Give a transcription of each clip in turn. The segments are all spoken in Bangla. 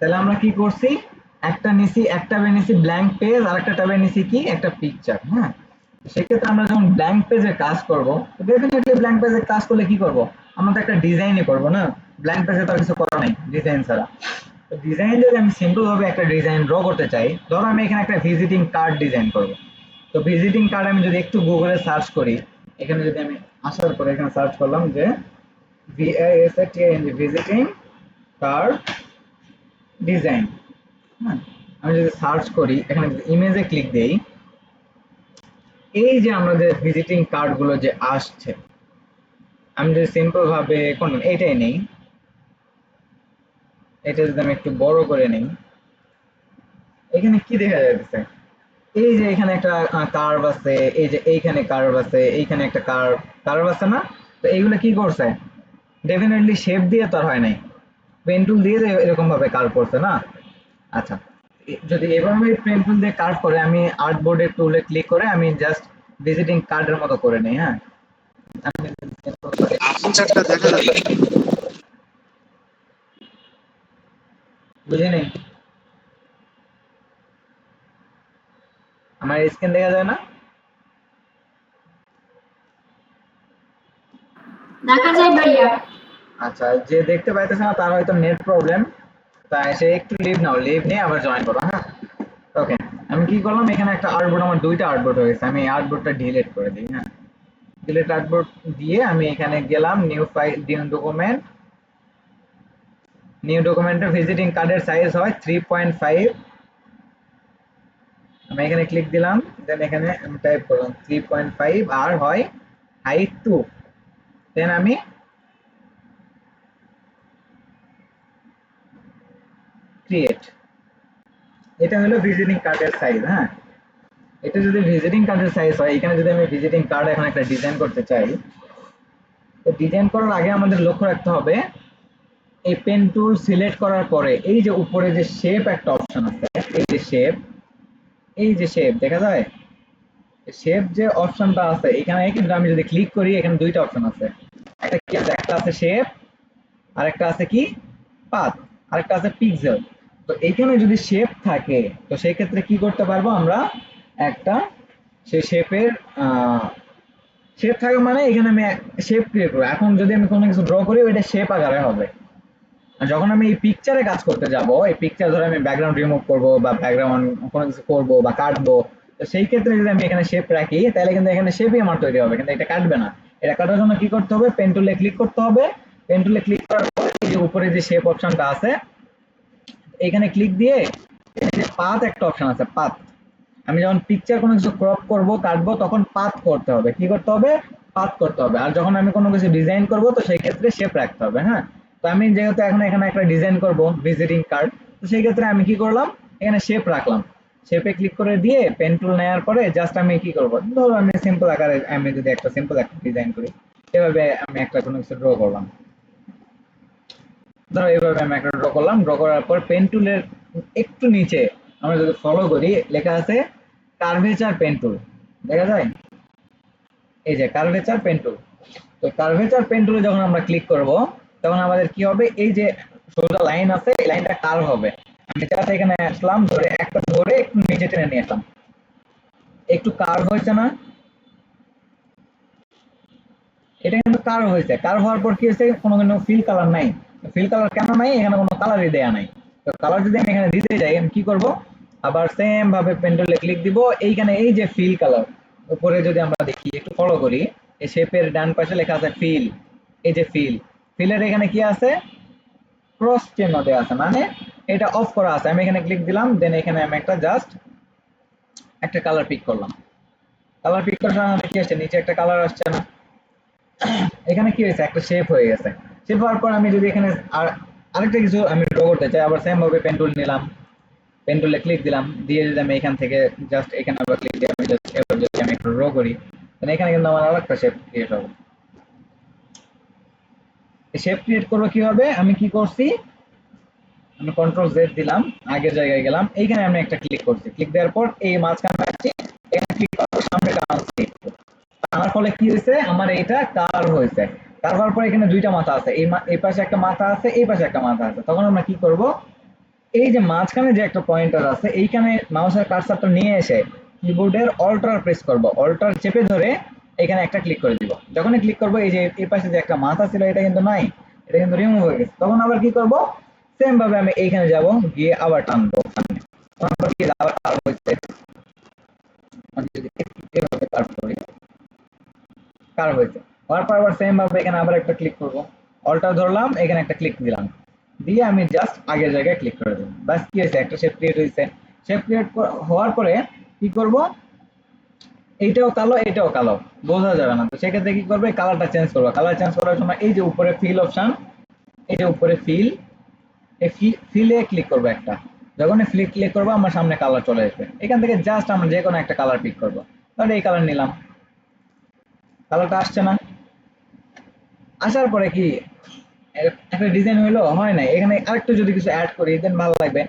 তাহলে আমরা কি করছি, একটা ট্যাবে নিছি ব্ল্যাঙ্ক পেজ, আর একটা ট্যাবে নিছি কি একটা পিকচার। হ্যাঁ, সেক্ষেত্রে আমরা যখন ব্ল্যাঙ্ক পেজে কাজ করব, ডেফিনেটলি ব্ল্যাঙ্ক পেজে কাজ করলে কি করব, আমরা তো একটা ডিজাইনই করব না, ব্ল্যাঙ্ক পেজে তো আর কিছু করা নাই ডিজাইন ছাড়া। তো ডিজাইন যদি আমি সিম্পল ভাবে একটা ডিজাইন ড্র করতে চাই, ধরো আমি এখানে একটা ভিজিটিং কার্ড ডিজাইন করব। তো ভিজিটিং কার্ড আমি যদি একটু গুগলে সার্চ করি, এখানে যদি আমি আসার পরে এখানে সার্চ করলাম যে ভিজিটিং কার্ড ডিজাইন। হ্যাঁ, আমি যদি সার্চ করি, এখানে ইমেজে ক্লিক দেই, এই যে আমাদের ভিজিটিং কার্ড গুলো যে আসছে, আমি যদি সিম্পল ভাবে কোন এইটাই নেই, এটা যদি আমি একটু বড় করে নেই, এখানে কি দেখা যাচ্ছে, এই যে এখানে একটা কার্ভ আছে, এই যে এইখানে কার্ভ আছে, এইখানে একটা কার্ভ আছে না। তো এইগুলো কি করছে, ডেফিনেটলি শেপ দিয়ে তো আর হয় নাই, পেন টুল দিয়ে এরকম ভাবে কার্ভ করছে না। আচ্ছা, যদি এভাবে পেন টুল দিয়ে কার্ভ করে, আমি আর্ট বোর্ডের টুলে ক্লিক করে আমি জাস্ট ভিজিটিং কার্ডের মতো করে নেই। হ্যাঁ, আমি পিকচারটা দেখা যাবে? বুঝে নেই, আমার স্ক্রিন দেখা যায় না। দেখা যায় ভাইয়া। আচ্ছা, যে দেখতে পাইতেছে না তার হয়তো নেট প্রবলেম, তাই সে একটু লিভ নাও, লিভ নিয়ে আবার জয়েন করো। হ্যাঁ, ওকে। আমি কি করলাম, এখানে একটা আর্টবোর্ড, আমার দুইটা আর্টবোর্ড হয়ে গেছে, আমি আর্টবোর্ডটা ডিলিট করে দিই। হ্যাঁ, ডিলিট আর্টবোর্ড দিয়ে আমি এখানে গেলাম, new file, new document. New ডকুমেন্টের ভিজিটিং কার্ডের সাইজ হয় 3.5। আমি এখানে ক্লিক দিলাম, দেন এখানে আমি টাইপ করলাম 3.5, আর হয় হাইট 2। দেন আমি ক্রিয়েট, এটা হলো ভিজিটিং কার্ডের সাইজ। হ্যাঁ, এটা যদি ভিজিটিং কার্ডের সাইজ হয়, এখানে যদি আমি ভিজিটিং কার্ড এখন একটা ডিজাইন করতে চাই, তো ডিজাইন করার আগে আমাদের লক্ষ্য রাখতে হবে, এই পেন টুল সিলেক্ট করার পরে এই যে উপরে যে শেপ একটা অপশন আছে, এই যে শেপ, এই যে শেপ দেখা যায়, শেপ যে অপশনটা আছে এখানে, কিন্তু আমি যদি ক্লিক করি এখানে দুইটা অপশন আছে, একটা কি আছে, একটা আছে শেপ, আর একটা আছে কি পাথ, আর একটা আছে পিক্সেল। তো এখানে যদি শেপ থাকে, তো সেই ক্ষেত্রে কি করতে পারবো আমরা, একটা সেই শেপের শেপ থাকে মানে এখানে আমি শেপ ক্রিয়েট করবো। এখন যদি আমি কোনো কিছু ড্র করি, ওইটা শেপ আকারে হবে। আর যখন আমি এই পিকচারে কাজ করতে যাব, এই পিকচার ধরে আমি ব্যাকগ্রাউন্ড রিমুভ করব বা ব্যাকগ্রাউন্ড কোনো কিছু করব বা কাটবো, তো সেই ক্ষেত্রে যদি আমি এখানে শেপ রাখি, তাহলে কিন্তু এখানে শেপই আমার তৈরি হবে, কিন্তু এটা কাটবে না। এটা কাটার জন্য কি করতে হবে, পেন টুলে ক্লিক করতে হবে। পেন টুলে ক্লিক করার পরে এই যে উপরে যে শেপ অপশনটা আছে, এখানে ক্লিক দিয়ে যে পাথ একটা অপশন আছে, পাথ, আমি যখন পিকচার কোনো কিছু ক্রপ করব কাটবো, তখন পাথ করতে হবে, কি করতে হবে, পাথ করতে হবে। আর যখন আমি কোনো কিছু ডিজাইন করব, তো সেই ক্ষেত্রে শেপ রাখতে হবে। হ্যাঁ, তো আমি যেহেতু এখন এখানে একটা ডিজাইন করব ভিজিটিং কার্ড, তো সেই ক্ষেত্রে আমি কি করলাম, এখানে শেপ রাখলাম। শেপে ক্লিক করে দিয়ে পেন টুল নেওয়ার পরে জাস্ট আমি কি করব, ধরো আমি সিম্পল আকারে আমি যদি একটা সিম্পল একটা ডিজাইন করি, এভাবে আমি একটা কোনো কিছু ড্র করলাম। ধরো এইভাবে আমি একটা ড্র করলাম, ড্র করার পর পেন টুলের একটু নিচে আমরা যদি ফলো করি, লেখা আছে কার্ভেচার পেন টুল, দেখা যায়, এই যে কার্ভেচার পেন টুল। তো কার্ভেচার পেন টুলে যখন আমরা ক্লিক করব, তখন আমাদের কি হবে, এই যে সোজা লাইন আছে, এই লাইনটা কার্ভ হবে। আমি জাস্ট এখানে আসলাম, ধরে একটা ধরে একটু নিচে টেনে নিয়ে আসলাম, একটু কার্ভ হয়েছে না, এটা কিন্তু কার্ভ হয়েছে। কার্ভ হওয়ার পর কি হয়েছে, কোনো কোনো ফিল কালার নাই। ফিল কালার কেন নাই, এখানে কোনো কালারই দেয়া নাই। তো কালার যদি আমি এখানে দিতে যাই, আমি কি করব, আবার সেম ভাবে পেন্টুলে ক্লিক দিব, এইখানে এই যে ফিল কালার, উপরে যদি আমরা দেখি একটু ফলো করি, এই শেপের ডান পাশে লেখা আছে ফিল, এই যে ফিল, ফিলের এখানে কি আছে, ক্রস চিহ্ন দেওয়া আছে, মানে এটা অফ করা আছে। আমি এখানে ক্লিক দিলাম, দেন এখানে আমি একটা জাস্ট একটা কালার পিক করলাম। কালার পিক করার সময় কি আসছে, নিচে একটা কালার আসছে না, এখানে কি হয়েছে, একটা শেপ হয়ে গেছে। শেপ হওয়ার পর আমি যদি এখানে আর আরেকটা কিছু আমি ড্র করতে চাই, আবার সেম ভাবে পেন টুল নিলাম, পেন টুলে ক্লিক দিলাম, দিয়ে যদি আমি এখান থেকে জাস্ট এখানে আবার ক্লিক দিয়ে আমি জাস্ট এবার যদি আমি একটু ড্র করি, তাহলে এখানে কিন্তু আমার আরেকটা শেপ ক্রিয়েট হবে। এই শেপ ক্রিয়েট করবো কিভাবে, আমি কি করছি, আমি কন্ট্রোল জেড দিলাম, আগের জায়গায় গেলাম, এইখানে আমি একটা ক্লিক করছি, ক্লিক দেওয়ার পর এই মাঝখানে আসছি, এখানে ক্লিক করবো, সামনে টানছি, টানার ফলে কি হয়েছে, আমার এটা কার্ভ হয়েছে। কার্ভ হওয়ার পর এখানে দুইটা মাথা আছে, এই পাশে একটা মাথা আছে, এই পাশে একটা মাথা আছে। তখন আমরা কি করব, এই যে মাঝখানে যে একটা পয়েন্টার আছে এইখানে মাউসের কার্সারটা নিয়ে এসে কিবোর্ডের অল্টার প্রেস করব, অল্টার চেপে ধরে এখানে একটা ক্লিক করে দিব। যখনই ক্লিক করব এই যে এই পাশে যে একটা মাথা ছিল এটা কিন্তু নাই, এটা কিন্তু রিমুভ হয়ে গেছে। তখন আবার কি করব, সেম ভাবে আমি এইখানে যাব, গিয়ে আবার টানবো সামনে। তখন আবার কি আবার কার্ভ হয়েছে, আমি যদি এভাবে কার্ভ করি, কার্ভ হয়েছে। হওয়ার পর আবার সেম ভাবে এখানে আবার একটা ক্লিক করব, অল্টার ধরলাম, এখানে একটা ক্লিক দিলাম, দিয়ে আমি জাস্ট আগের জায়গায় ক্লিক করে দেব। বাস কি হয়েছে, একটা শেপ ক্রিয়েট হয়েছে। শেপ ক্রিয়েট হওয়ার পরে কি করব, এইটাও কালো এটাও কালো, বোঝা যাবে না। তো সেক্ষেত্রে কি করবে, কালারটা চেঞ্জ করবো। কালার চেঞ্জ করার জন্য এই যে উপরে ফিল অপশন, এই যে উপরে ফিল, এই ফিলে ক্লিক করবো একটা। যখনই ফিল ক্লিক করবো আমার সামনে কালার চলে আসবে। এখান থেকে জাস্ট আমরা যে কোনো একটা কালার পিক করবো। তাহলে এই কালার নিলাম, কালারটা আসছে না? আসার পরে কি একটা ডিজাইন হইলো, হয় না? এখানে আরেকটু যদি কিছু অ্যাড করি দেন ভালো লাগবে।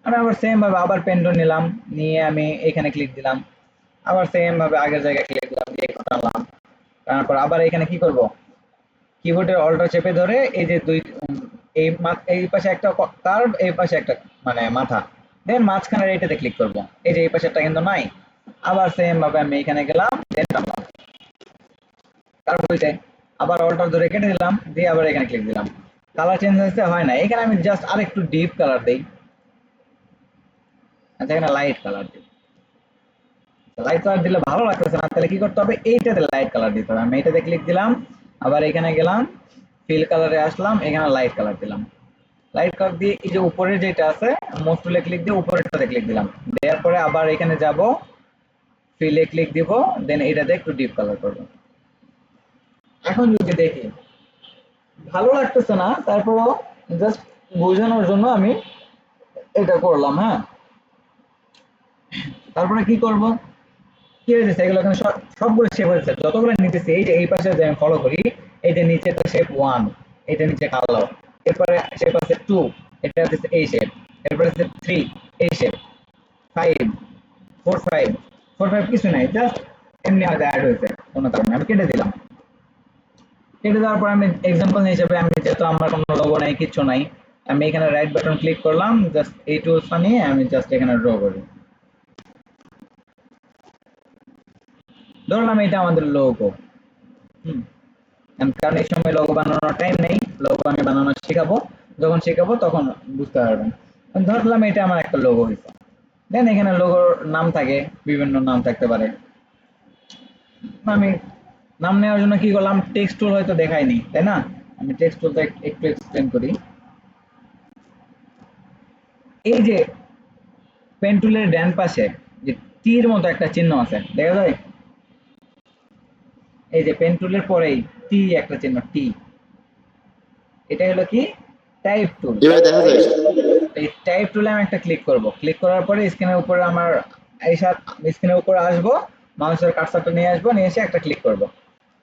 আমি আবার সেম ভাবে আবার পেন্টুল নিলাম, নিয়ে আমি এখানে ক্লিক দিলাম, আবার সেম ভাবে আগের জায়গায় ক্লিক দিলাম, দিয়ে টানলাম। তারপর আবার এখানে কি করব, কিবোর্ডের অল্টার চেপে ধরে এই যে দুই এই এই পাশে একটা কার্ভ, এই পাশে একটা মানে মাথা, দেন মাঝখানের এইটাতে ক্লিক করব। এই যে এই পাশেরটা কিন্তু নাই। আবার সেম ভাবে আমি এখানে গেলাম, দেন টানলাম, কার্ভ হইছে। আবার অল্টার ধরে কেটে দিলাম, দিয়ে আবার এখানে ক্লিক দিলাম। কালার চেঞ্জ হয়েছে, হয় না? এখানে আমি জাস্ট আরেকটু ডিপ কালার দেই। আচ্ছা, এখানে লাইট কালার দিই। লাইট কালার দিলে ভালো লাগতেছে না, তাহলে কি করতে হবে, এইটাতে লাইট কালার দিতে হবে। আমি এটাতে ক্লিক দিলাম, আবার এখানে গেলাম, ফিল কালারে আসলাম, এখানে লাইট কালার দিলাম। লাইট কালার দিয়ে এই যে উপরে যেটা আছে মোস্ট টুলে ক্লিক দিয়ে উপরেরটাতে ক্লিক দিলাম, দেওয়ার পরে আবার এখানে যাব, ফিলে ক্লিক দিব, দেন এটাতে একটু ডিপ কালার করব। এখন যদি দেখি ভালো লাগতেছে না, তারপরও জাস্ট বোঝানোর জন্য আমি এটা করলাম। হ্যাঁ, তারপরে কি করব, কি হয়েছে সেগুলো এখানে সবগুলো শেপ হয়েছে, যতগুলো নিতেছি। এই যে এই পাশে যে আমি ফলো করি, এই যে নিচে তো শেপ 1, এটা নিচে কালো। এরপরে শেপ আছে 2, এটা হচ্ছে এই শেপ। এরপরে আছে 3, এই শেপ। 5, 4, 5, 4, 5 কিছু নাই, জাস্ট এমনি হয়তো অ্যাড হয়েছে কোনো কারণে, আমি কেটে দিলাম। কেটে দেওয়ার পর আমি এক্সাম্পল হিসেবে, আমি যেহেতু আমার কোনো লোগো নাই, কিছু নাই, আমি এখানে রাইট বাটন ক্লিক করলাম, জাস্ট এই টুলসটা নিয়ে আমি জাস্ট এখানে ড্র করি। ধরলাম এটা আমাদের লোগো। হুম, কারণ এই সময় লোগো বানানোর টাইম নেই, লোগো আমি বানানো শেখাবো, যখন শেখাবো তখন বুঝতে পারবেন। ধরলাম এটা আমার একটা লোগো হয়েছে। দেন এখানে লোগোর নাম থাকে, বিভিন্ন নাম থাকতে পারে। আমি নাম নেওয়ার জন্য কি করলাম, টেক্সট টুল হয়তো দেখায়নি, তাই না? আমি টেক্সট টুলটা একটু এক্সপ্লেন করি। এই যে পেন টুলের ডান পাশে যে তীর মতো একটা চিহ্ন আছে, দেখা যায়? এই যে পেন টুলের পরেই টি একটা চিহ্ন, টি, এটা হলো কি, টাইপ টুল। এভাবে দেখা যায়। এই টাইপ টুলে আমি একটা ক্লিক করব, ক্লিক করার পরে স্ক্রিনের উপরে আমার এই স্ক্রিনের উপরে আসবো, মাউসের কার্সারটা নিয়ে আসবো, নিয়ে এসে একটা ক্লিক করব।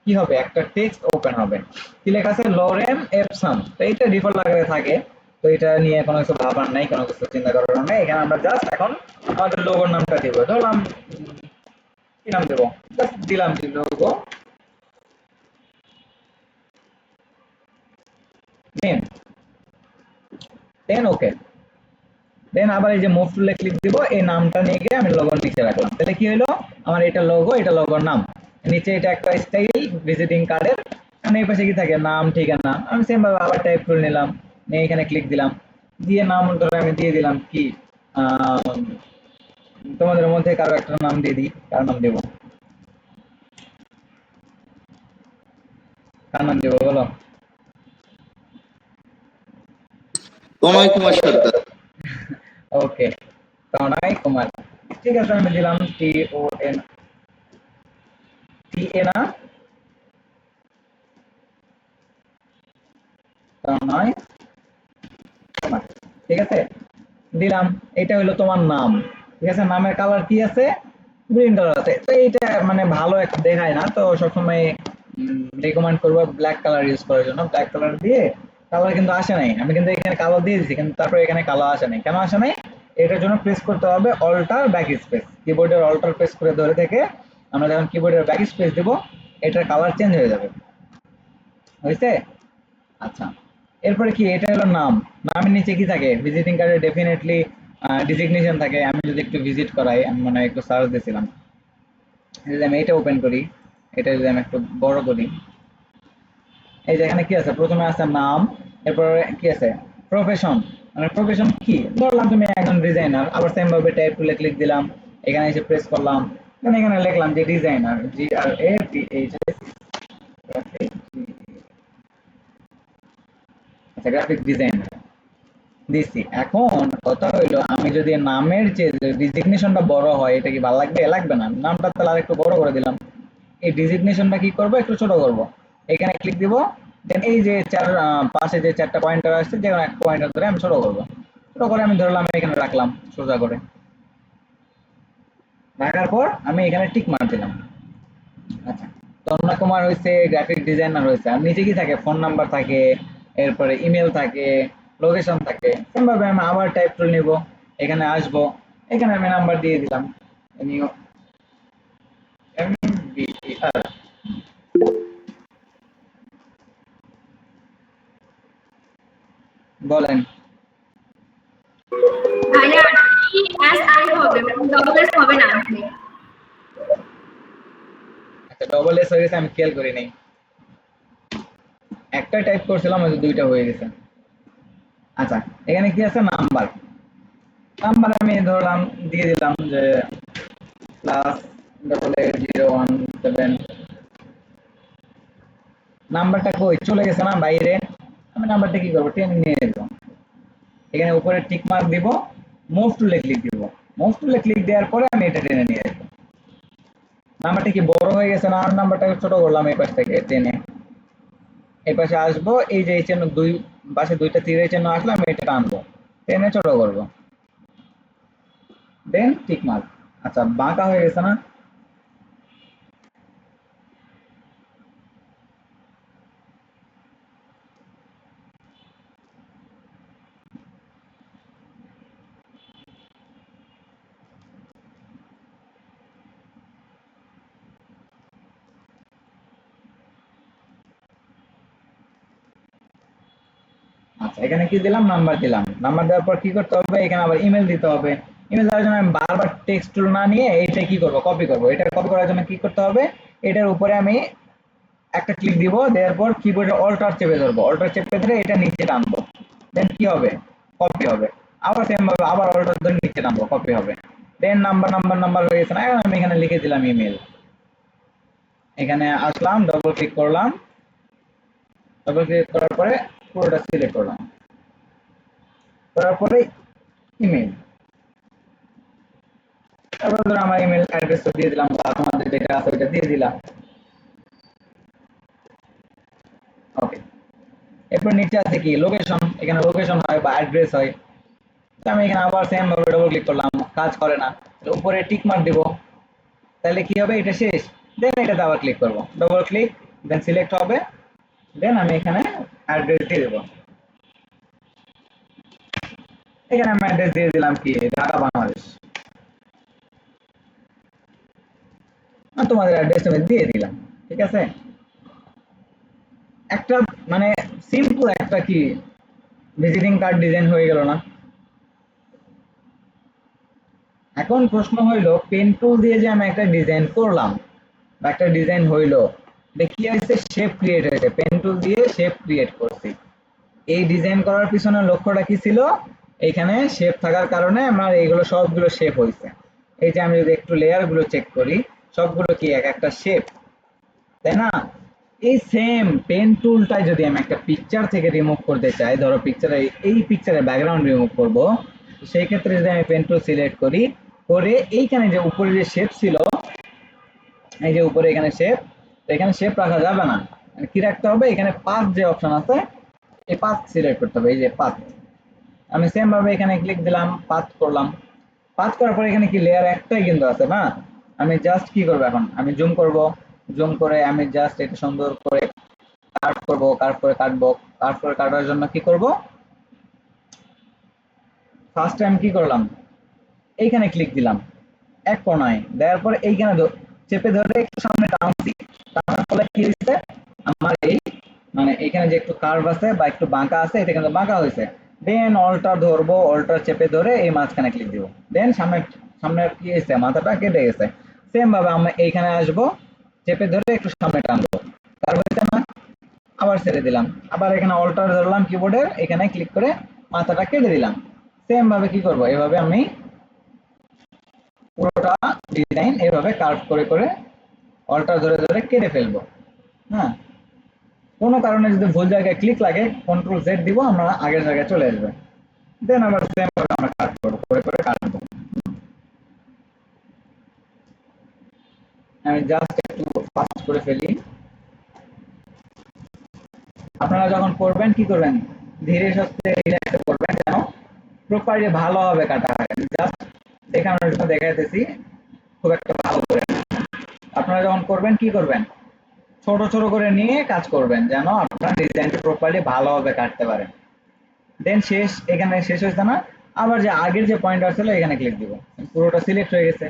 কি হবে, একটা টেক্সট ওপেন হবে। কি লেখা আছে, লরেন এপসাম। তো এইটা ডিফল্ট আকারে থাকে, তো এটা নিয়ে কোনো কিছু ভাবার নাই, কোনো কিছু চিন্তা করার নাই। এখানে আমরা জাস্ট এখন আমাদের লোগোর নামটা দিব। ধরলাম কি নাম দেবো, জাস্ট দিলাম কি লোগো নেম, দেন ওকে। দেন আবার এই যে মুভ টুলে ক্লিক দিব, এই নামটা নিয়ে গিয়ে আমি লোগোর নিচে রাখলাম। তাহলে কি হলো, আমার এটা লোগো, এটা লোগোর নাম। নিচে এটা একটা স্টাইল ভিজিটিং কার্ডের, মানে এই পাশে কি থাকে, নাম, ঠিকানা। আমি সেম ভাবে আবার টাইপ টুল নিলাম, নিয়ে এখানে ক্লিক দিলাম, দিয়ে নাম ধরে আমি দিয়ে দিলাম কি, আহ, তোমাদের মধ্যে কারো একটা নাম দিয়ে দিই। কার নাম দেবো, কার নাম দেবো বলো? তনয় কুমার সর্দার। ওকে, তনয় কুমার। ঠিক আছে, আমি দিলাম TON, TA না, তনয় কুমার। ঠিক আছে, দিলাম। এটা হলো তোমার নাম। ঠিক আছে, নামের কালার কি আছে, গ্রিন কালার আছে। তো এইটা মানে ভালো একটা দেখায় না, তো সবসময় রেকমেন্ড করবো ব্ল্যাক কালার ইউজ করার জন্য। ব্ল্যাক কালার দিয়ে কালার কিন্তু আসে নাই, আমি কিন্তু এখানে কালার দিয়ে দিচ্ছি, কিন্তু তারপরে এখানে কালার আসে নাই। কেন আসে নাই, এটার জন্য প্রেস করতে হবে অল্টার ব্যাক স্পেস। কিবোর্ডের অল্টার প্রেস করে ধরে থেকে আমরা যখন কিবোর্ডের ব্যাক স্পেস দিব, এটার কালার চেঞ্জ হয়ে যাবে। হয়েছে? আচ্ছা, এরপরে কি, এটা হলো নাম। নামের নিচে কি থাকে, ভিজিটিং কার্ডে ডেফিনেটলি ডিজিগনেশন থাকে। আমি যদি একটু ভিজিট করাই, আমি মানে একটু সার্চ দিয়েছিলাম, যদি আমি এটা ওপেন করি, এটা যদি আমি একটু বড় করি, এই যে এখানে কি আছে, প্রথমে আছে নাম, এরপরে কি আছে প্রফেশন। মানে প্রফেশন কি, ধরলাম তুমি একজন ডিজাইনার, আবার সেম ভাবে টাইপ টুলে ক্লিক দিলাম, এখানে এসে প্রেস করলাম, দেন এখানে লিখলাম যে ডিজাইনার, GRAPH, আচ্ছা গ্রাফিক ডিজাইনার দিছি। এখন কথা হইলো, আমি যদি নামের যে ডিজিগনেশনটা বড় হয়, এটা কি ভালো লাগবে? লাগবে না। নামটা তাহলে আর একটু বড় করে দিলাম। এই ডিজিগনেশনটা কি করব, একটু ছোট করব। এখানে ক্লিক দিব, দেন এই যে পাশে যে চারটা পয়েন্টার আসছে, যে কোনো এক পয়েন্টার ধরে আমি ছোট করব। ছোট করে আমি ধরলাম এখানে রাখলাম সোজা করে। রাখার পর আমি এখানে টিক মার দিলাম। আচ্ছা, তন্ময় কুমার হয়েছে গ্রাফিক ডিজাইনার হয়েছে। আর নিচে কি থাকে, ফোন নাম্বার থাকে, এরপরে ইমেল থাকে, লোকেশন থাকে। সেমভাবে আমি আবার টাইপ টুল নিব, এখানে আসবো, এখানে আমি নাম্বার দিয়ে দিলাম, MBER। বলেন। ভাইয়া ESI হবে, ডবল এস হবে না আসলে। আচ্ছা, ডবল এস হয়ে গেছে, আমি খেয়াল করি নাই। একটা টাইপ করছিলাম, হয়তো দুইটা হয়ে গেছে। আচ্ছা, এখানে কি আছে, নাম্বার। নাম্বার আমি ধরলাম দিয়ে দিলাম যে +88 017। নাম্বারটা কই চলে গেছে না বাইরে, আমি নাম্বারটা কি করবো, টেনে নিয়ে নেব। এখানে উপরে টিক মার্ক দিব, মুভ টুলে ক্লিক দিব। মুভ টুলে ক্লিক দেওয়ার পরে আমি এটা টেনে নিয়ে আসবো। নাম্বারটা কি বড় হয়ে গেছে না, আর নাম্বারটাকে ছোট করলাম এই পাশ থেকে টেনে। এই পাশে আসবো, এই যে এই চিহ্ন, দুই পাশে দুইটা তীরের চিহ্ন আসলে আমি এটা টানবো, টেনে ছোট করবো, দেন টিক মার্ক। আচ্ছা, বাঁকা হয়ে গেছে না? আচ্ছা, এখানে কি দিলাম, নাম্বার দিলাম। নাম্বার দেওয়ার পর কি করতে হবে, এখানে আবার ইমেল দিতে হবে। ইমেল দেওয়ার জন্য আমি বারবার টেক্সট টুল না নিয়ে এইটা কি করব, কপি করব। এটা কপি করার জন্য কি করতে হবে, এটার উপরে আমি একটা ক্লিক দিব, দেওয়ার পর কিবোর্ডে অল্টার চেপে ধরবো, অল্টার চেপে ধরে এটা নিচে টানবো, দেন কি হবে, কপি হবে। আবার সেম ভাবে আবার অল্টার ধরে নিচে টানবো, কপি হবে। দেন নাম্বার নাম্বার নাম্বার হয়ে গেছে না, এখন আমি এখানে লিখে দিলাম ইমেল। এখানে আসলাম, ডবল ক্লিক করলাম, ডবল ক্লিক করার পরে পুরোটা সিলেক্ট করলাম, করার পরে ইমেল। তারপর ধরো আমার ইমেল অ্যাড্রেসটা দিয়ে দিলাম, বা তোমাদের যেটা আছে ওইটা দিয়ে দিলাম। ওকে, এরপর নিচে আছে কি, লোকেশন। এখানে লোকেশন হয় বা অ্যাড্রেস হয়। তো আমি এখানে আবার সেম ভাবে ডবল ক্লিক করলাম, কাজ করে না। উপরে টিক মার্ক দিব, তাহলে কি হবে, এটা শেষ। দেন এটাতে আবার ক্লিক করব, ডবল ক্লিক, দেন সিলেক্ট হবে, দেন আমি এখানে অ্যাড্রেস দিয়ে দেবো। এখানে আমি অ্যাড্রেস দিয়ে দিলাম কি, ঢাকা বাংলাদেশ। আর তোমাদের অ্যাড্রেস আমি দিয়ে দিলাম, ঠিক আছে। একটা মানে সিম্পল একটা কি ভিজিটিং কার্ড ডিজাইন হয়ে গেল না? এখন প্রশ্ন হইলো, পেন টুল দিয়ে যে আমি একটা ডিজাইন করলাম বা একটা ডিজাইন হইলো, দেখি হয়েছে শেপ ক্রিয়েট হয়েছে, পেন টুল দিয়ে শেপ ক্রিয়েট করছি। এই ডিজাইন করার পিছনে লক্ষ্যটা কি ছিল, এইখানে শেপ থাকার কারণে আমার এইগুলো সবগুলো শেপ হয়েছে। এই যে আমি যদি একটু লেয়ার গুলো চেক করি, সবগুলো কি এক একটা শেপ, তাই না? এই সেম পেন টুলটাই যদি আমি একটা পিকচার থেকে রিমুভ করতে চাই, ধরো পিকচারে, এই পিকচারের ব্যাকগ্রাউন্ড রিমুভ করব, সেই ক্ষেত্রে যদি আমি পেন টুল সিলেক্ট করি, করে এইখানে যে উপরে যে শেপ ছিল, এই যে উপরে এখানে শেপ, তো এখানে শেপ রাখা যাবে না। মানে কি রাখতে হবে, এখানে পাথ যে অপশন আছে, এই পাথ সিলেক্ট করতে হবে, এই যে পাথ। আমি সেম ভাবে এখানে ক্লিক দিলাম, পাথ করলাম। পাথ করার পরে এখানে কি লেয়ার একটাই কিন্তু আছে না, আমি জাস্ট কি করব, এখন আমি জুম করব, জুম করে আমি জাস্ট এটা সুন্দর করে কার্ভ করব, কার্ভ করে কাটবো। কার্ভ করে কাটার জন্য কি করব, ফার্স্ট টাইম কি করলাম, এইখানে ক্লিক দিলাম এক কোণায়, দেওয়ার পরে এইখানে চেপে ধরে একটু সামনে টানছি, টানার ফলে কি হয়েছে, আমার এই মানে এখানে যে একটু কার্ভ আছে বা একটু বাঁকা আছে, এটা কিন্তু বাঁকা হয়েছে। দেন অল্টার ধরবো, অল্টার চেপে ধরে এই মাঝখানে ক্লিক দিব। দেন সামনে কি হয়েছে, মাথাটা কেটে গেছে। সেম ভাবে আমরা এইখানে আসবো, চেপে ধরে একটু সামনে টানবো, কার্ভ হয়েছে না, আবার ছেড়ে দিলাম। আবার এখানে অল্টার ধরলাম কিবোর্ডের, এখানে ক্লিক করে মাথাটা কেটে দিলাম। সেম ভাবে কি করব, এভাবে আমি পুরোটা ডিজাইন এভাবে কার্ভ করে করে অল্টার ধরে ধরে কেটে ফেলবো। হ্যাঁ, কোনো কারণে যদি ভুল জায়গায় ক্লিক লাগে, কন্ট্রোল জেড দিব, আমরা আগের জায়গায় চলে আসবে। দেন আবার সেম ভাবে আমরা কাট করবো, করে করে কাটবো। আমি জাস্ট একটু ফাস্ট করে ফেলি। আপনারা যখন করবেন কি করবেন, ধীরে সুস্থে রিল্যাক্সে করবেন, যেন প্রপারলি ভালোভাবে কাটা হয়। জাস্ট দেখানোর জন্য দেখাইতেছি, খুব একটা ভালো করে না। আপনারা যখন করবেন কি করবেন, ছোট ছোট করে নিয়ে কাজ করবেন, যেন আপনার ডিজাইনটা প্রপারলি ভালোভাবে কাটতে পারেন। দেন শেষ, এখানে শেষ হয়েছে না, আবার যে আগের যে পয়েন্টার ছিল এখানে ক্লিক দিব। পুরোটা সিলেক্ট হয়ে গেছে।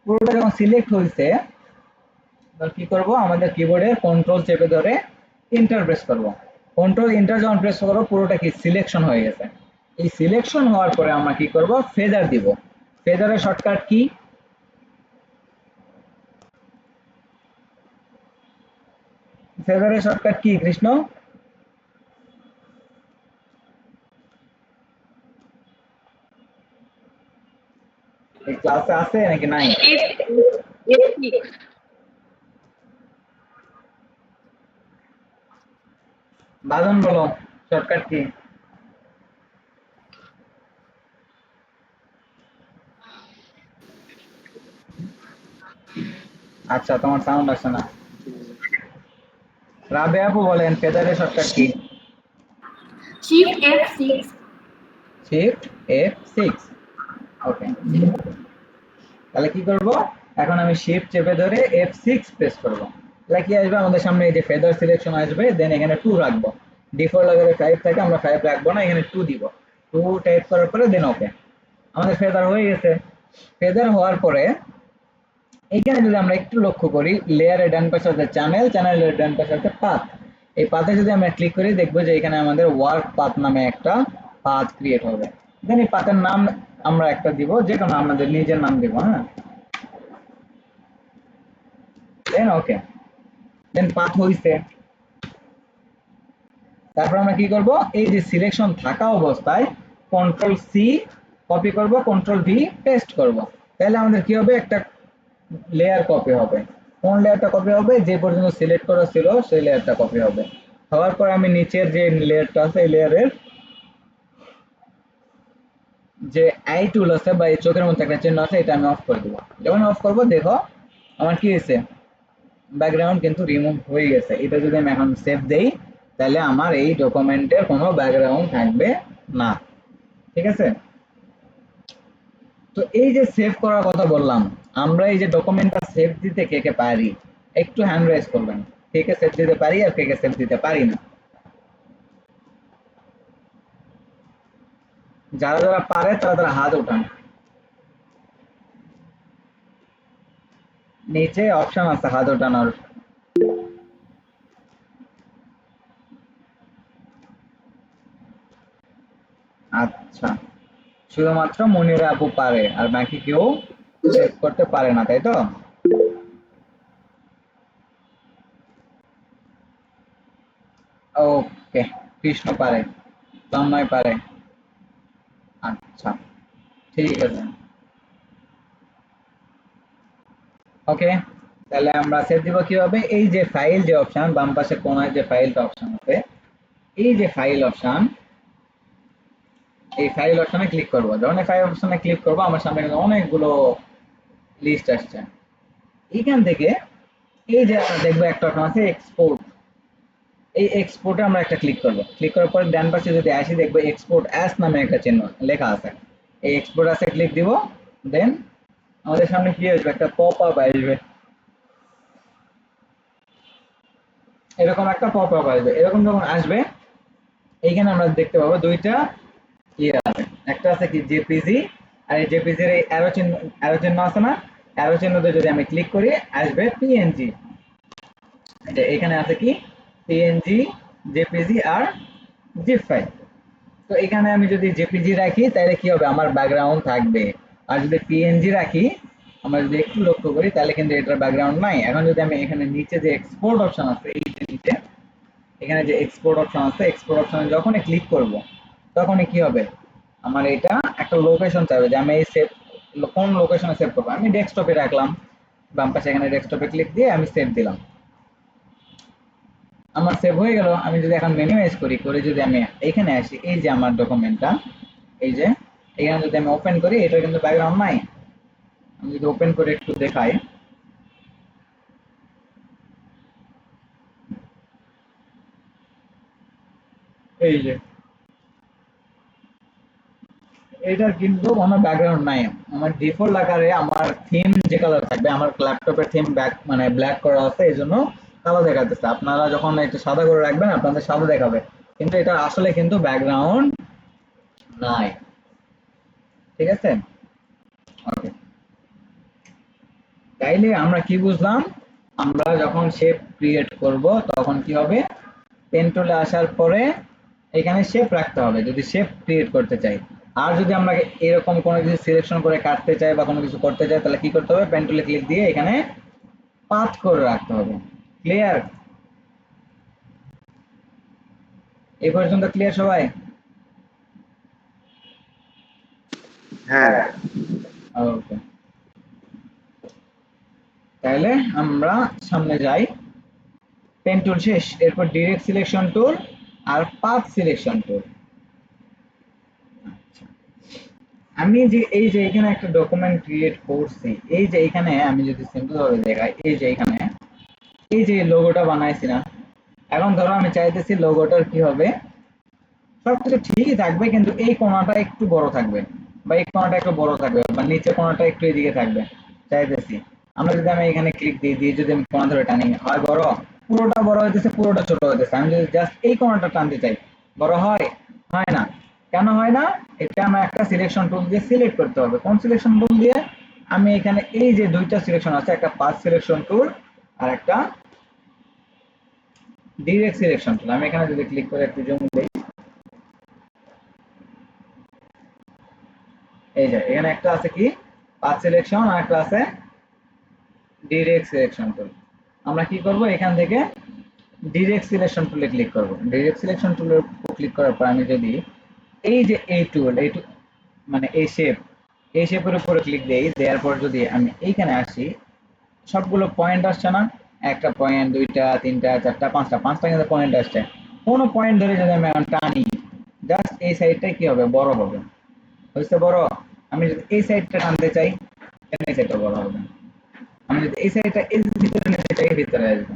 পুরোটা যখন সিলেক্ট হয়েছে, এবার কি করব, আমাদের কিবোর্ডে কন্ট্রোল চেপে ধরে এন্টার প্রেস করব। কন্ট্রোল এন্টার যখন প্রেস করব, পুরোটা কি সিলেকশন হয়ে গেছে। এই সিলেকশন হওয়ার পরে আমরা কি করব, ফেদার দিব। ফেদারের shortcut key, ফেদারের shortcut key Krishna? এই ক্লাসে আছে নাকি নাই? বাদন বলো, শর্টকাট কি? আচ্ছা, তোমার সাউন্ড আসছে না। রাবে আপু বলেন, ফেদারের shortcut key? Shift F6. Shift F6। ওকে, তাহলে কি করব, এখন আমি শিফট চেপে ধরে F6 প্রেস করব। তাহলে কি আসবে আমাদের সামনে, এই যে ফেদার সিলেকশন আসবে। দেন এখানে 2 রাখবো। ডিফল্ট লেভেলে 5 থাকে, আমরা 5 রাখবো না, এখানে 2 দিব। 2 টাইপ করার পরে দেন ওকে। আমাদের ফেদার হয়ে গেছে। ফেদার হওয়ার পরে এখানে যদি আমরা একটু লক্ষ্য করি, লেয়ারের ডান পাশে আছে চ্যানেল, চ্যানেলের ডান পাশে আছে পাথ। এই পাথে যদি আমরা ক্লিক করি, দেখবো যে এখানে আমাদের ওয়ার্ক পাথ নামে একটা পাথ ক্রিয়েট হবে। দেন এই পাথের নাম আমরা একটা দিব, যে কোনো আমাদের নিজের নাম দিব। হ্যাঁ, দেন ওকে। দেন পাথ হইছে। তারপর আমরা কি করব, এই যে সিলেকশন থাকা অবস্থায় কন্ট্রোল সি কপি করব, কন্ট্রোল ভি পেস্ট করব। তাহলে আমাদের কি হবে, একটা লেয়ার কপি হবে। কোন লেয়ারটা কপি হবে, যে পর্যন্ত সিলেক্ট করা ছিল সেই লেয়ারটা কপি হবে। হওয়ার পর আমি নিচের যে লেয়ারটা আছে, এই লেয়ারের যে আই টুল আছে বা এই চোখের মধ্যে একটা চিহ্ন আছে, এটা আমি অফ করে দিব। যখন অফ করব, দেখো আমার কি হয়েছে, ব্যাকগ্রাউন্ড কিন্তু রিমুভ হয়ে গেছে। এটা যদি আমি এখন সেভ দেই, তাহলে আমার এই ডকুমেন্টের কোনো ব্যাকগ্রাউন্ড থাকবে না। ঠিক আছে? তো এই যে সেভ করার কথা বললাম, আমরা এই যে ডকুমেন্টটা সেভ দিতে কে কে পারি, একটু হ্যান্ড রাইজ করবেন। কে কে সেভ দিতে পারি আর কে কে সেভ দিতে পারি না। যারা যারা পারে তারা তারা হাত উঠান। নিচে অপশন আছে হাত ওঠানোর। আচ্ছা, শুধুমাত্র মনিরা আপু পারে, আর বাকি কেউ সেভ করতে পারে না, তাই তো? ওকে, কৃষ্ণ পারে, তন্ময় পারে। আচ্ছা, ঠিক আছে। ওকে, তাহলে আমরা সেভ দিব কিভাবে, এই যে ফাইল যে অপশন বাম পাশে কোনায় যে ফাইলটা অপশন আছে, এই যে ফাইল অপশন, এই ফাইল অপশনে ক্লিক করব। যখন এই ফাইল অপশনে ক্লিক করব, আমার সামনে কিন্তু অনেকগুলো লিস্ট আসছে। এইখান থেকে এই যে দেখবো একটা অপশন আছে এক্সপোর্ট। এই এক্সপোর্টে আমরা একটা ক্লিক করব। ক্লিক করার পর ডান পাশে যদি আসি, দেখবো এক্সপোর্ট অ্যাস নামে একটা চিহ্ন লেখা আছে। এই এক্সপোর্ট অ্যাসে ক্লিক দিব। দেন আমাদের সামনে কি আসবে, একটা পপ আপ আসবে। এরকম একটা পপ আপ আসবে। এরকম যখন আসবে, এইখানে আমরা দেখতে পাবো দুইটা ইয়ে আছে। একটা আছে কি জেপিজি, আর এই জেপিজির এই অ্যারো চিহ্ন আছে না, অ্যারো চিহ্নতে যদি আমি ক্লিক করি, আসবে পিএনজি। এখানে আছে কি পিএনজি জেপিজি আর জিপ ফাইল। তো এখানে আমি যদি জেপিজি রাখি তাহলে কি হবে, আমার ব্যাকগ্রাউন্ড থাকবে। আর যদি পিএনজি রাখি, আমরা যদি একটু লক্ষ্য করি তাহলে কিন্তু এটার ব্যাকগ্রাউন্ড নাই। এখন যদি আমি এখানে নিচে যে এক্সপোর্ট অপশন আছে, এই যে নিচে এখানে যে এক্সপোর্ট অপশন আছে, এক্সপোর্ট অপশনে যখনই ক্লিক করব তখনই কি হবে, আমার এটা একটা লোকেশন চাইবে যে আমি এই সেভ কোন লোকেশনে সেভ করবো। আমি ডেস্কটপে রাখলাম, বাম পাশে এখানে ডেস্কটপে ক্লিক দিয়ে আমি সেভ দিলাম, আমার সেভ হয়ে গেল। আমি যদি এখন মিনিমাইজ করি, করে যদি আমি এখানে আসি, এই যে আমার ডকুমেন্টটা, এই যে এখানে যদি আমি ওপেন করি, এটা কিন্তু ব্যাকগ্রাউন্ড নাই। আমি যদি ওপেন করে একটু দেখাই, এই যে এটার কিন্তু কোনো ব্যাকগ্রাউন্ড নাই। আমার ডিফল্ট আকারে আমার থিম যে কালার থাকবে, আমার ল্যাপটপের থিম ব্যাক মানে ব্ল্যাক করা আছে, এই জন্য কালো দেখাতেছে। আপনারা যখন এটা সাদা করে রাখবেন আপনাদের সাদা দেখাবে, কিন্তু এটা আসলে কিন্তু ব্যাকগ্রাউন্ড নাই। ঠিক আছে, ওকে। তাইলে আমরা কি বুঝলাম, আমরা যখন শেপ ক্রিয়েট করব তখন কি হবে, পেন টুলে আসার পরে এখানে শেপ রাখতে হবে যদি শেপ ক্রিয়েট করতে চাই। আর যদি আমরা এরকম কোনো কিছু সিলেকশন করে কাটতে চাই বা কোনো কিছু করতে চাই, তাহলে কি করতে হবে, পেন টুলে ক্লিক দিয়ে এখানে পাথ করে রাখতে হবে। ক্লিয়ার? এই পর্যন্ত ক্লিয়ার সবাই? হ্যাঁ। ওকে, তাহলে আমরা সামনে যাই। পেন টুল শেষ, এরপর ডিরেক্ট সিলেকশন টুল আর পাথ সিলেকশন টুল। আমি যে এই যে এখানে একটা ডকুমেন্ট ক্রিয়েট করছি, এই যে এখানে আমি যদি সিম্পল ভাবে দেখাই, এই যে এখানে এই যে লোগোটা বানাইছি না, এখন ধরো আমি চাইতেছি লোগোটার কি হবে, সবকিছু ঠিকই থাকবে কিন্তু এই কোণাটা একটু বড় থাকবে, বা এই কোণাটা একটু বড় থাকবে, বা নিচের কোণাটা একটু এদিকে থাকবে চাইতেছি। আমরা যদি আমি এখানে ক্লিক দিয়ে দিয়ে যদি আমি কোণা ধরে টানি, হয় বড়, পুরোটা বড় হইতেছে, পুরোটা ছোট হইতেছে। আমি যদি জাস্ট এই কোণাটা টানতে চাই, বড় হয়? হয় না। কেন হয় না? এটা আমার একটা সিলেকশন টুল দিয়ে সিলেক্ট করতে হবে। কোন সিলেকশন টুল দিয়ে? আমি এখানে এই যে দুইটা সিলেকশন আছে, একটা পাথ সিলেকশন টুল আর একটা ডিরেক্ট সিলেকশন টুল। আমি এখানে যদি ক্লিক করে একটু জুম দিই, এই যে এখানে একটা আছে কি পাথ সিলেকশন, আর একটা আছে ডিরেক্ট সিলেকশন টুল। আমরা কি করব, এখান থেকে ডিরেক্ট সিলেকশন টুলে ক্লিক করব। ডিরেক্ট সিলেকশন টুলের উপর ক্লিক করার পর আমি যদি এই যে এই টুল, মানে এই শেপ, এই শেপের উপরে ক্লিক দেই, দেওয়ার পর যদি আমি এইখানে আসি, সবগুলো পয়েন্ট আসছে না, একটা পয়েন্ট, দুইটা, তিনটা, চারটা, পাঁচটা, পাঁচটা কিন্তু পয়েন্ট আসছে। কোনো পয়েন্ট ধরে যদি আমি এখন টানি, জাস্ট এই সাইডটাই কি হবে, বড় হবে। হয়েছে বড়? আমি যদি এই সাইডটা টানতে চাই, এই সাইডটা বড় হবে। আমি যদি এই সাইডটা এর ভিতরে নিতে চাই, ভিতরে আসবে।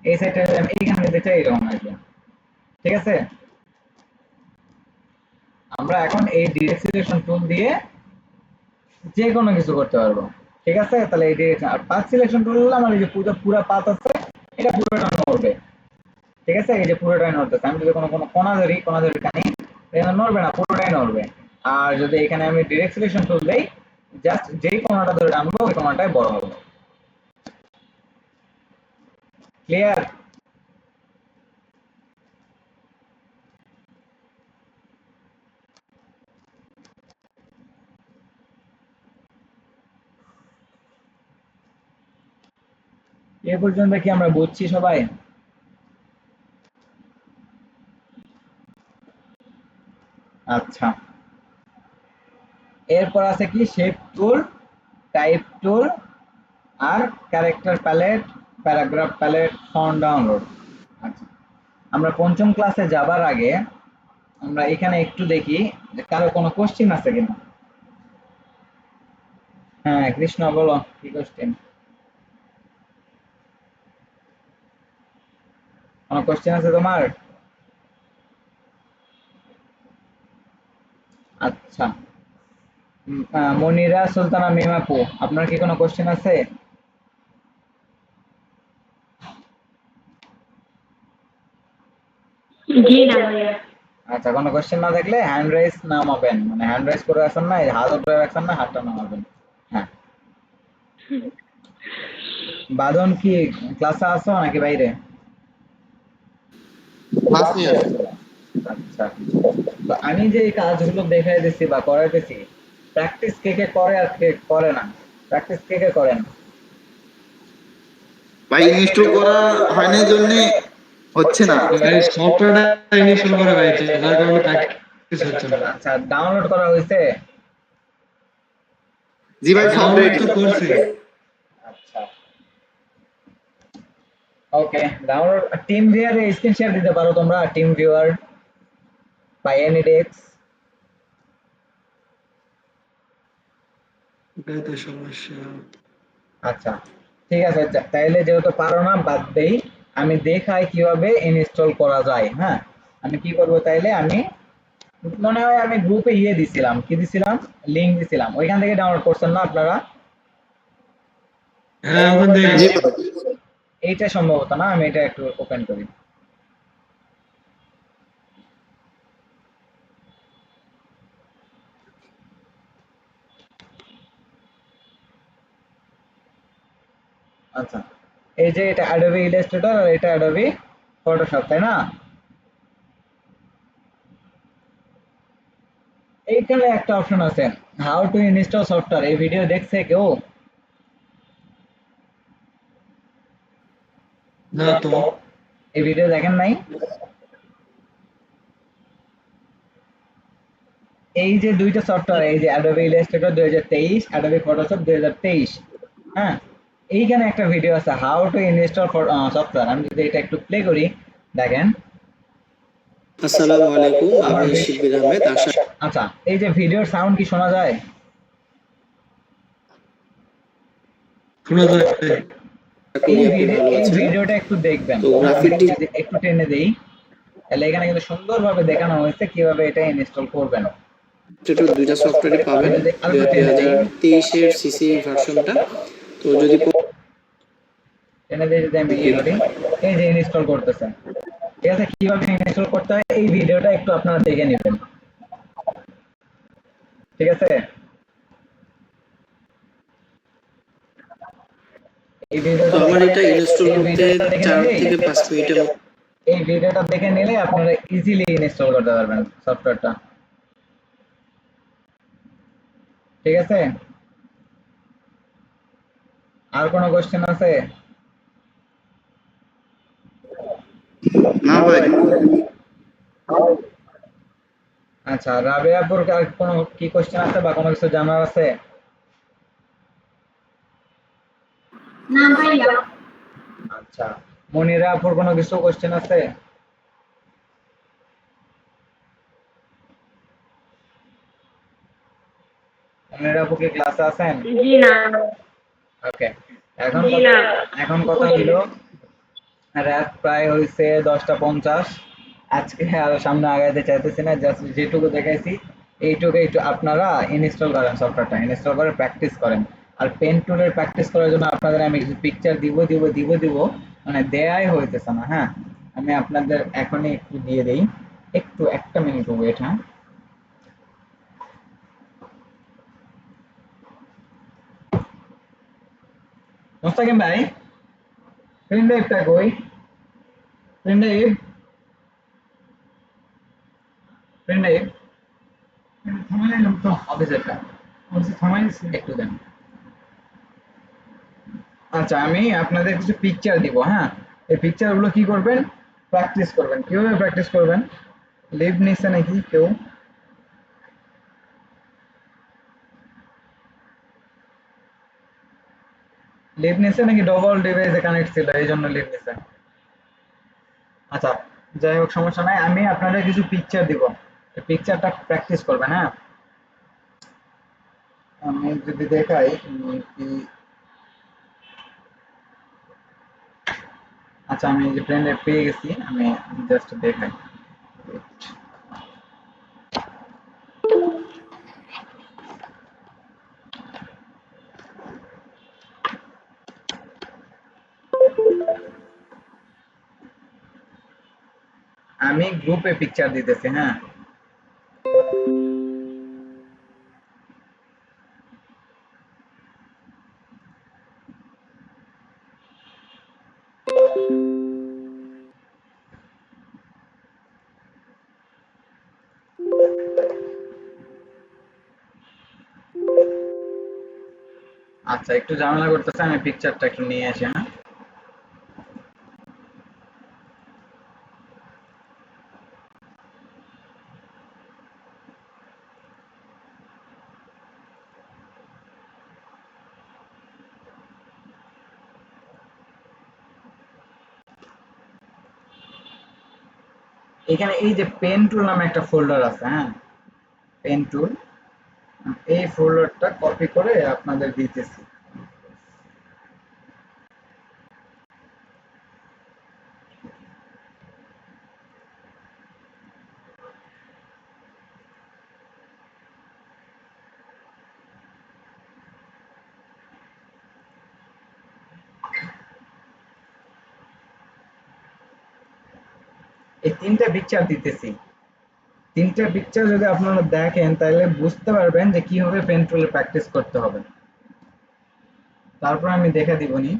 এই সাইডটা যদি আমি এইখানে নিতে চাই, এরকম আসবে। ঠিক আছে, আমরা এখন এই ডিরেক্ট সিলেকশন টুল দিয়ে যে কোনো কিছু করতে পারবো। ঠিক আছে, তাহলে এই ডিরেকশন আর পাথ সিলেকশন টুল হলো আমার এই যে পুরো পুরো পাথ আছে, এটা পুরোটা নড়বে। ঠিক আছে, এই যে পুরোটাই নড়তেছে। আমি যদি কোনো কোনো কোণা ধরি টানি, এখানে নড়বে না, পুরোটাই নড়বে। আর যদি এখানে আমি ডিরেক্ট সিলেকশন টুল দেই, জাস্ট যেই কোণাটা ধরে টানবো ওই কোণাটাই বড় হবে। ক্লিয়ার? এ পর্যন্ত কি আমরা বুঝছি সবাই? আচ্ছা, এরপর আছে কি শেপ টুল, টাইপ টুল, আর character palette, paragraph palette, font download. আচ্ছা, আমরা পঞ্চম ক্লাসে যাবার আগে আমরা এখানে একটু দেখি যে কারো কোনো কোশ্চেন আছে কিনা। হ্যাঁ কৃষ্ণ, বলো কি কোশ্চেন? কোনো কোশ্চেন আছে তোমার? আচ্ছা, মনিরা সুলতানা মিমাপু, আপনার কি কোনো কোশ্চেন আছে? জি না ভাইয়া। আচ্ছা, কোনো কোশ্চেন না থাকলে হ্যান্ড রাইজ নামাবেন, মানে হ্যান্ড রাইজ করে রাখছেন না, এই হাত উপরে রাখছেন না, হাতটা নামাবেন। হ্যাঁ, বাদন কি ক্লাসে আসো নাকি বাইরে? First year. আচ্ছা, তো আমি যে এই কাজগুলো দেখাই দিচ্ছি বা করাইতেছি, প্র্যাকটিস কে কে করে আর কে করে না? প্র্যাকটিস কে কে করেন? ভাই ইনস্টল করা হয় না এই জন্য হচ্ছে না। ভাই সফটওয়্যারটা ইনস্টল করা হয়েছে, যার কারণে প্র্যাকটিস হচ্ছে না। আচ্ছা, ডাউনলোড করা হয়েছে? জি ভাই সব ডাউনলোড রেডি। তো করছি। আচ্ছা, okay. Download TeamViewer screen share দিতে পারো তোমরা? টিম ভিউয়ার বা এনিডেক্স? এটাই তো সমস্যা। আচ্ছা, ঠিক আছে। তাইলে যেহেতু পারো না, বাদ দেই। আমি দেখাই কিভাবে ইনস্টল করা যায়। হ্যাঁ, আমি কি করব তাইলে? আমি মনে হয় আমি গ্রুপে দিছিলাম, কি দিছিলাম, লিংক দিছিলাম, ওইখান থেকে ডাউনলোড করছেন না আপনারা? হ্যাঁ, ওখান থেকে জি করছি। ভাই। এইটা সম্ভবত না, আমি এটা একটু ওপেন করি। আচ্ছা, এই যে এটা অ্যাডোবি ইলাস্ট্রেটর আর এটা অ্যাডোবি ফটোশপ, তাই না? এইখানে একটা অপশন আছে, হাউ টু ইনস্টল সফটওয়্যার। এই ভিডিও দেখছে কেউ? না তো। এই ভিডিও দেখেন নাই? এই যে দুইটা সফটওয়্যার, এই যে অ্যাডোবি ইলাস্ট্রেটর 2023, অ্যাডোবি ফটোশপ 2023, হ্যাঁ, এইখানে একটা ভিডিও আছে হাউ টু ইনস্টল সফটওয়্যার। আমি যদি এটা একটু প্লে করি, দেখেন। আসসালামু আলাইকুম, আমার আমি শিব্বির আহমেদ। আশা আচ্ছা, এই যে ভিডিওর সাউন্ড কি শোনা যায়? করি আপনি ভালো এই আছেন। ভিডিওটা একটু দেখবেন, তো হ্যাঁ, আমি গ্রাফিক যদি একটু টেনে দেই, তাহলে এখানে কিন্তু সুন্দরভাবে দেখানো হয়েছে কিভাবে এটা ইনস্টল করবেন। ডিজাইনের দুইটা সফটওয়্যারই আমি পাবেন, যদি আরো একটু টেনে দেই, 2023-এর সিসি ভার্সনটা। তো যদি টেনে দিয়ে যদি আমি করি, এই যে ইনস্টল করতেছে। ঠিক আছে, কিভাবে ইনস্টল করতে হয় এই ভিডিওটা একটু আপনারা দেখে নেবেন। ঠিক আছে, এই তো ভিডিওটা আমার এটা ইনস্টল এই করতে ভিডিওটা দেখে 4 নিলেই থেকে 5 মিনিটের মতো। এই ভিডিওটা দেখে নিলে আপনারা ইজিলি ইনস্টল করতে পারবেন সফটওয়্যারটা। ঠিক আছে, আর কোনো কোশ্চেন আছে? না ভাই। আচ্ছা, রাবেয়াপুর আর কোনো কি কোশ্চেন আছে বা কোনো কিছু জানার আছে? না ভাইয়া। আচ্ছা, মনিরা আপুর কোনো কিছু কোশ্চেন আছে? মনিরা আপু কি ক্লাসে আছেন? জি না। ওকে, এখন জি না। এখন কথা হইলো, রাত প্রায় হয়েছে 10টা 50। আজকে আর সামনে আগাইতে চাইতেছি না, জাস্ট যেটুকু দেখাইছি এইটুকু একটু আপনারা ইনস্টল করেন, সফটওয়্যারটা ইনস্টল করে প্র্যাকটিস করেন। আর পেন টুলের প্র্যাকটিস করার জন্য আপনাদের আমি কিছু পিকচার দিব, মানে দেয়াই হইতেছে না। হ্যাঁ, আমি আপনাদের এখনই একটু দিয়ে দেই, একটু একটা মিনিট ওয়েট। হ্যাঁ, মোস্তাকিম ভাই, পেন ড্রাইভটা কই? পেন ড্রাইভ, পেন ড্রাইভ থামাইলাম তো অফিসেরটা, অফিসে থামাইছি, একটু দেন। আচ্ছা, আমি আপনাদের কিছু পিকচার দিব। হ্যাঁ, এই পিকচার গুলো কি করবেন? প্র্যাকটিস করবেন। কিভাবে প্র্যাকটিস করবেন? লিভ নিচ্ছে নাকি কেউ? লিভ নিচ্ছে নাকি ডবল ডিভাইসে কানেক্ট ছিল এই জন্য লিভ নিচ্ছে? আচ্ছা, যাই হোক, সমস্যা নাই। আমি আপনাদের কিছু পিকচার দিব, এই পিকচারটা প্র্যাকটিস করবেন। হ্যাঁ, আমি যদি দেখাই কি, আচ্ছা, আমি যে ফ্রেন্ডে পেয়ে গেছি, আমি জাস্ট দেখাই। আমি গ্রুপে পিকচার দিতেছি। হ্যাঁ, আচ্ছা, একটু ঝামেলা করতেছে, আমি পিকচারটা একটু নিয়ে আসি। হ্যাঁ, এখানে এই যে পেন টুল নামে একটা ফোল্ডার আছে। হ্যাঁ, পেন টুল, এই ফোল্ডারটা কপি করে আপনাদের দিতেছি। এই 3টা পিকচার দিতেছি। 3টা পিকচার যদি আপনারা দেখেন তাহলে বুঝতে পারবেন যে কিভাবে পেন টুলে প্র্যাকটিস করতে হবে। তারপর আমি দেখে দিবনি।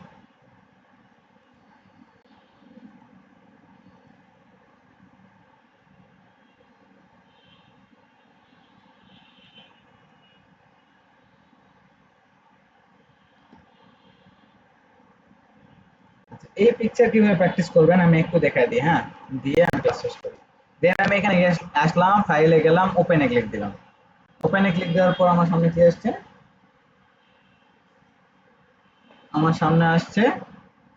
এই পিকচার কিভাবে প্র্যাকটিস করবেন আমি একটু দেখাই দিই। হ্যাঁ, দিয়ে আমি ক্লাস শেষ করি। দেন আমি এখানে আসলাম, ফাইলে গেলাম, ওপেনে ক্লিক দিলাম। ওপেনে ক্লিক দেওয়ার পর আমার সামনে কি আসছে? আমার সামনে আসছে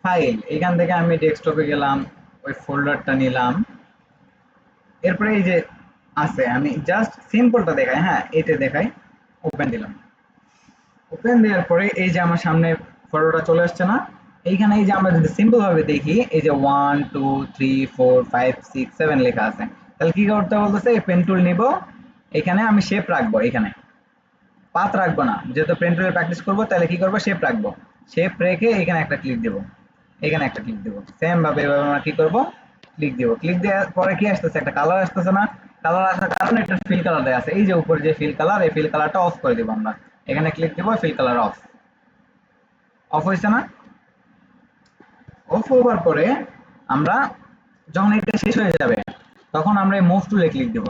ফাইল। এখান থেকে আমি ডেস্কটপে গেলাম, ওই ফোল্ডারটা নিলাম। এরপরে এই যে আছে, আমি জাস্ট সিম্পলটা দেখাই। হ্যাঁ, এটা দেখাই। ওপেন দিলাম। ওপেন দেওয়ার পরে এই যে আমার সামনে ফটোটা চলে আসছে না? এইখানে এই যে আমরা যদি সিম্পল ভাবে দেখি, এই যে 1 2 3 4 5 6 7 লেখা আছে। তাহলে কি করতে বলতেছে? এই পেন টুল নিব, এখানে আমি শেপ রাখবো, এখানে পাত রাখবো না, যেহেতু পেন টুলে প্র্যাকটিস করবো। তাহলে কি করবো? শেপ রাখবো। শেপ রেখে এখানে একটা ক্লিক দেবো, এখানে একটা ক্লিক দেবো। সেম ভাবে এভাবে আমরা কি করবো? ক্লিক দিব। ক্লিক দেওয়ার পরে কি আসতেছে? একটা কালার আসতেছে না? কালার আসার কারণে একটা ফিল কালার দেওয়া আছে। এই যে উপরে যে ফিল কালার, এই ফিল কালারটা অফ করে দিব আমরা। এখানে ক্লিক দিব, ফিল কালার অফ। অফ হয়েছে না? অফ হওয়ার পরে আমরা যখন এটা শেষ হয়ে যাবে তখন আমরা এই মুভ টুলে ক্লিক দেব।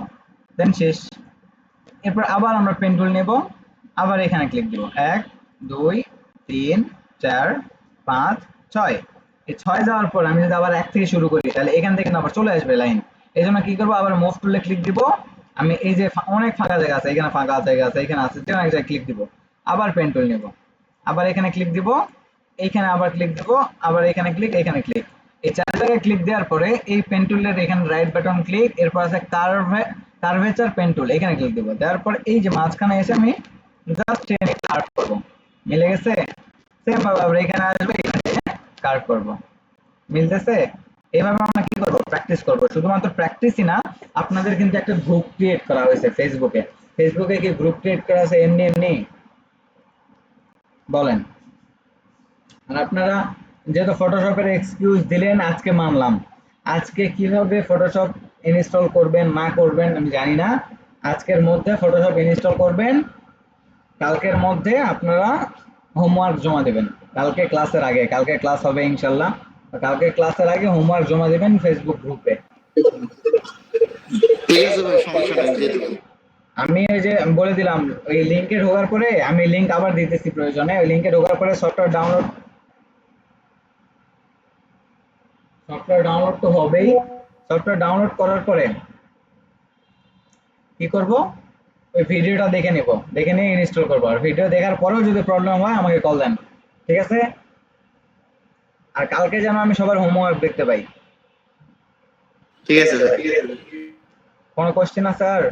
দেন শেষ। এরপর আবার আমরা পেন টুল নেব, আবার এখানে ক্লিক দেব। 1 2 3 4 5 6। এই 6 যাওয়ার পর আমি যদি আবার 1 থেকে শুরু করি তাহলে এখান থেকে আবার চলে আসবে লাইন। এই জন্য কি করবো? আবার মুভ টুলে ক্লিক দিব। আমি এই যে অনেক ফাঁকা জায়গা আছে, এখানে ফাঁকা জায়গা আছে, এখানে আছে, যে এক জায়গায় ক্লিক দিব। আবার পেন টুল নেব, আবার এখানে ক্লিক দিব, এইখানে আবার ক্লিক দিব, আবার এখানে ক্লিক, এখানে ক্লিক। এই 4 জায়গায় ক্লিক দেওয়ার পরে এই পেন টুলের এখানে রাইট বাটন ক্লিক, এরপর আছে কার্ভেচার পেন টুল, এখানে ক্লিক দেব। দেওয়ার পর এই যে মাঝখানে এসে আমি জাস্ট টেনে কার্ভ করব। মিলে গেছে? সেম ভাবে আবার এখানে আসবে, এখানে কার্ভ করব। মিলতেছে? এভাবে আমরা কি করব? প্র্যাকটিস করব। শুধুমাত্র প্র্যাকটিসই না, আপনাদের কিন্তু একটা গ্রুপ ক্রিয়েট করা হয়েছে ফেসবুকে। ফেসবুকে কি গ্রুপ ক্রিয়েট করা আছে এমনি এমনি? বলেন। আর আপনারা যেহেতু ফটোশপের এক্সকিউজ দিলেন, আজকে মানলাম। আজকে কিভাবে ফটোশপ ইনস্টল করবেন না করবেন আমি জানি না। আজকের মধ্যে ফটোশপ ইনস্টল করবেন, কালকের মধ্যে আপনারা হোমওয়ার্ক জমা দেবেন। কালকে ক্লাসের আগে, কালকে ক্লাস হবে ইনশাল্লাহ, কালকে ক্লাসের আগে হোমওয়ার্ক জমা দেবেন ফেসবুক গ্রুপে। ঠিক আছে ভাই, সমস্যা নাই, দিয়ে দেবো। আমি ওই যে বলে দিলাম, ওই লিঙ্কে ঢোকার পরে আমি লিঙ্ক আবার দিতেছি প্রয়োজনে। ওই লিঙ্কে ঢোকার পরে সফটওয়্যার ডাউনলোড তো হবেই। সফটওয়্যার ডাউনলোড করার পরে কি করব? ওই ভিডিওটা দেখে নেব, দেখে নিয়ে ইনস্টল করবো। আর ভিডিও দেখার পরেও যদি প্রবলেম হয় আমাকে কল দেন, ঠিক আছে? আর কালকে যেন আমি সবার হোমওয়ার্ক দেখতে পাই। ঠিক আছে ভাই। কোনো কোশ্চেন আছে আর?